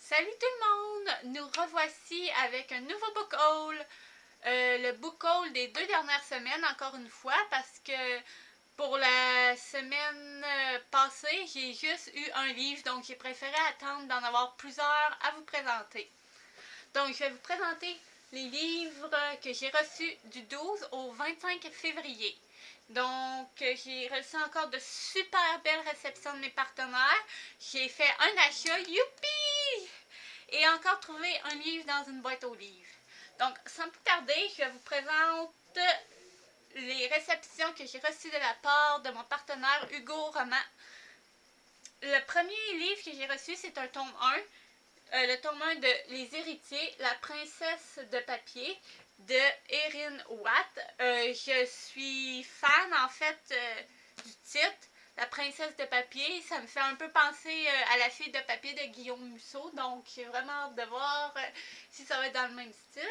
Salut tout le monde! Nous revoici avec un nouveau book haul. Le book haul des 2 dernières semaines, encore une fois, parce que pour la semaine passée, j'ai juste eu un livre, donc j'ai préféré attendre d'en avoir plusieurs à vous présenter. Donc, je vais vous présenter les livres que j'ai reçus du 12 au 25 février. Donc, j'ai reçu encore de super belles réceptions de mes partenaires. J'ai fait un achat, youpi! Et encore trouvé un livre dans une boîte aux livres. Donc, sans plus tarder, je vous présente les réceptions que j'ai reçues de la part de mon partenaire Hugo Roman. Le premier livre que j'ai reçu, c'est un tome 1. Le tome 1 de Les Héritiers, La princesse de papier de Erin Watt. Je suis fan en fait du titre, La princesse de papier. Ça me fait un peu penser à La fille de papier de Guillaume Musso. Donc j'ai vraiment hâte de voir si ça va être dans le même style.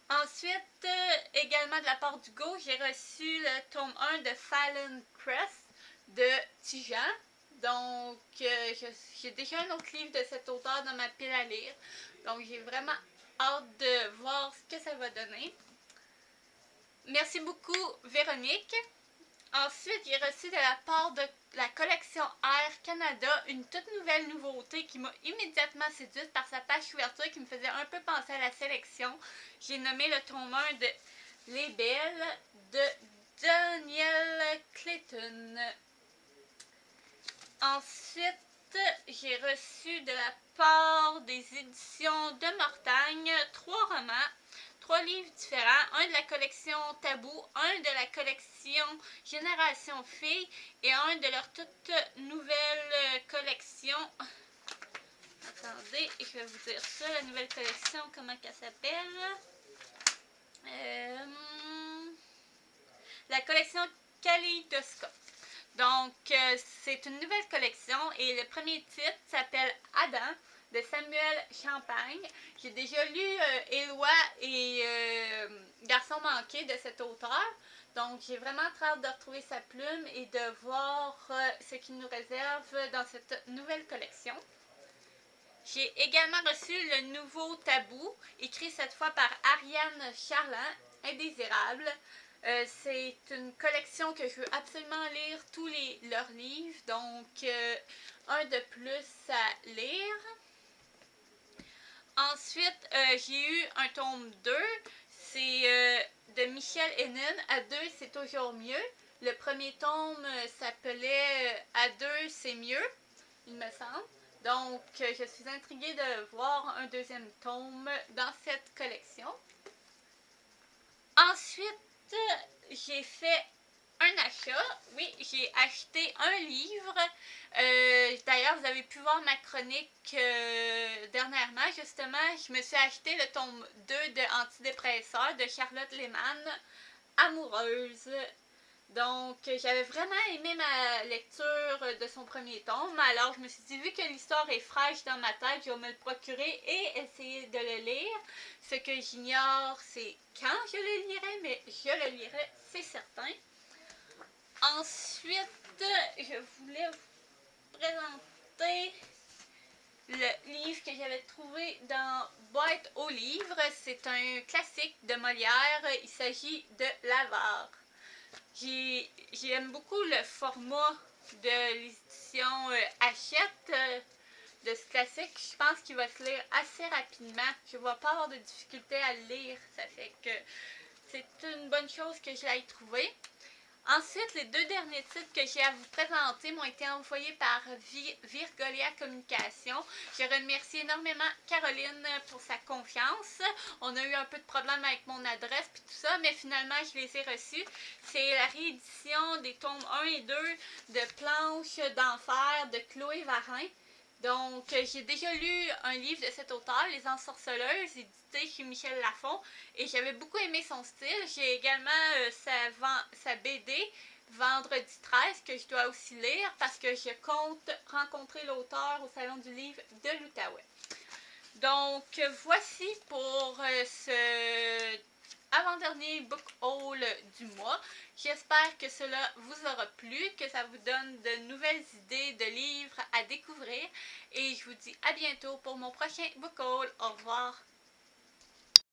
Ensuite, également de la part d'Hugo, j'ai reçu le tome 1 de Fallon Press de Tijan. Donc, j'ai déjà un autre livre de cet auteur dans ma pile à lire. Donc, j'ai vraiment hâte de voir ce que ça va donner. Merci beaucoup, Véronique. Ensuite, j'ai reçu de la part de la collection Air Canada une toute nouvelle nouveauté qui m'a immédiatement séduite par sa page couverture qui me faisait un peu penser à la sélection. J'ai nommé le tome 1 de Les Belles de Daniel Clayton. Ensuite, j'ai reçu de la part des éditions de Mortagne 3 livres différents, un de la collection Tabou, un de la collection Génération Filles et un de leur toute nouvelle collection. Attendez, je vais vous dire ça, la nouvelle collection, comment elle s'appelle? La collection Kaleidoscope. Donc, c'est une nouvelle collection et le premier titre s'appelle Adam de Samuel Champagne. J'ai déjà lu Éloi et Garçon manqué de cet auteur. Donc, j'ai vraiment très hâte de retrouver sa plume et de voir ce qu'il nous réserve dans cette nouvelle collection. J'ai également reçu le nouveau Tabou, écrit cette fois par Ariane Charland, Indésirable. C'est une collection que je veux absolument lire tous leurs livres, donc un de plus à lire. Ensuite, j'ai eu un tome 2, c'est de Michel Henin, À deux, c'est toujours mieux. Le premier tome s'appelait À deux, c'est mieux, il me semble. Donc, je suis intriguée de voir un deuxième tome dans cette collection. Ensuite, j'ai fait un achat. Oui, j'ai acheté un livre. D'ailleurs, vous avez pu voir ma chronique dernièrement. Justement, je me suis acheté le tome 2 de Antidépresseur de Charlotte Lehmann, Amoureuse. Donc, j'avais vraiment aimé ma lecture de son premier tome. Alors, je me suis dit, vu que l'histoire est fraîche dans ma tête, je vais me le procurer et essayer de le lire. Ce que j'ignore, c'est quand je le lirai, mais je le lirai, c'est certain. Ensuite, je voulais vous présenter le livre que j'avais trouvé dans Boîte aux livres. C'est un classique de Molière. Il s'agit de L'Avare. J'aime beaucoup le format de l'édition Hachette de ce classique. Je pense qu'il va se lire assez rapidement. Je ne vais pas avoir de difficulté à le lire. Ça fait que c'est une bonne chose que je l'ai trouvé. Ensuite, les 2 derniers titres que j'ai à vous présenter m'ont été envoyés par Virgolia Communication. Je remercie énormément Caroline pour sa confiance. On a eu un peu de problème avec mon adresse et tout ça, mais finalement, je les ai reçus. C'est la réédition des tomes 1 et 2 de Planches d'enfer de Chloé Varin. Donc, j'ai déjà lu un livre de cet auteur, Les Ensorceleuses, édité chez Michel Lafon, et j'avais beaucoup aimé son style. J'ai également sa BD, Vendredi 13, que je dois aussi lire parce que je compte rencontrer l'auteur au Salon du livre de l'Outaouais. Donc, voici pour avant-dernier book haul du mois. J'espère que cela vous aura plu, que ça vous donne de nouvelles idées de livres à découvrir. Et je vous dis à bientôt pour mon prochain book haul. Au revoir!